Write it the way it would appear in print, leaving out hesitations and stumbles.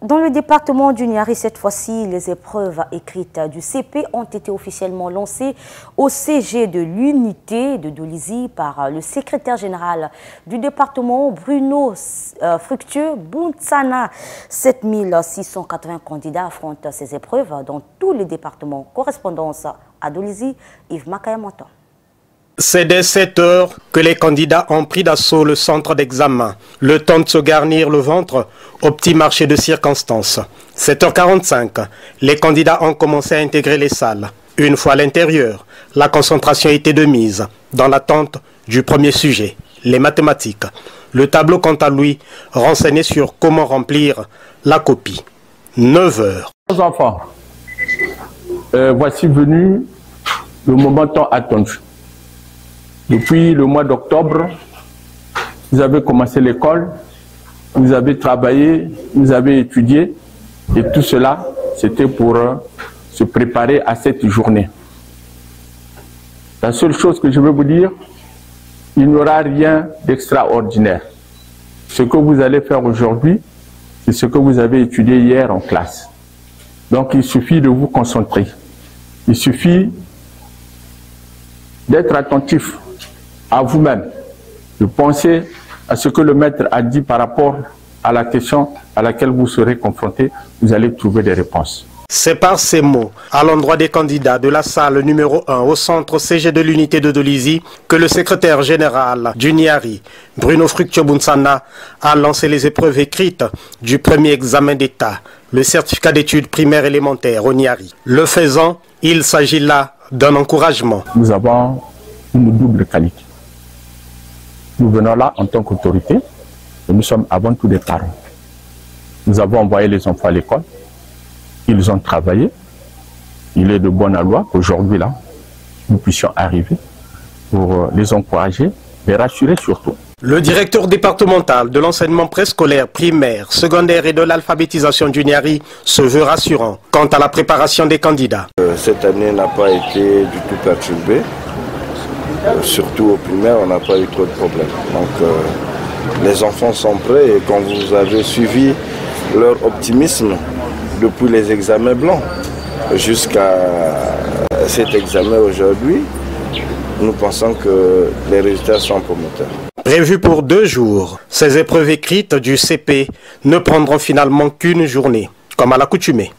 Dans le département du Niari, cette fois-ci, les épreuves écrites du CP ont été officiellement lancées au CG de l'unité de Dolisie par le secrétaire général du département, Bruno Fructueux Buntsana. 7680 candidats affrontent ces épreuves dans tous les départements. Correspondance à Dolisie, Yves Makayamoto. C'est dès 7 heures que les candidats ont pris d'assaut le centre d'examen. Le temps de se garnir le ventre au petit marché de circonstances. 7h45, les candidats ont commencé à intégrer les salles. Une fois à l'intérieur, la concentration était de mise dans l'attente du premier sujet, les mathématiques. Le tableau, quant à lui, renseignait sur comment remplir la copie. 9 heures. Enfants, voici venu le moment tant attendu. Depuis le mois d'octobre, vous avez commencé l'école, vous avez travaillé, vous avez étudié, et tout cela, c'était pour se préparer à cette journée. La seule chose que je veux vous dire, il n'y aura rien d'extraordinaire. Ce que vous allez faire aujourd'hui, c'est ce que vous avez étudié hier en classe. Donc il suffit de vous concentrer. Il suffit d'être attentif à vous-même, de penser à ce que le maître a dit par rapport à la question à laquelle vous serez confronté, vous allez trouver des réponses. C'est par ces mots, à l'endroit des candidats de la salle numéro 1 au centre CG de l'unité de Dolisie, que le secrétaire général du Niari, Bruno Fructueux Buntsana, a lancé les épreuves écrites du premier examen d'État, le certificat d'études primaires élémentaires au Niari. Le faisant, il s'agit là d'un encouragement. Nous avons une double qualité. Nous venons là en tant qu'autorité et nous sommes avant tout des parents. Nous avons envoyé les enfants à l'école, ils ont travaillé. Il est de bonne loi qu'aujourd'hui là, nous puissions arriver pour les encourager, les rassurer surtout. Le directeur départemental de l'enseignement préscolaire, primaire, secondaire et de l'alphabétisation du Niari se veut rassurant quant à la préparation des candidats. Cette année n'a pas été du tout perturbée. Surtout au primaire, on n'a pas eu trop de problèmes. Donc les enfants sont prêts et quand vous avez suivi leur optimisme depuis les examens blancs jusqu'à cet examen aujourd'hui, nous pensons que les résultats sont promoteurs. Prévues pour 2 jours, ces épreuves écrites du CP ne prendront finalement qu'une journée, comme à l'accoutumée.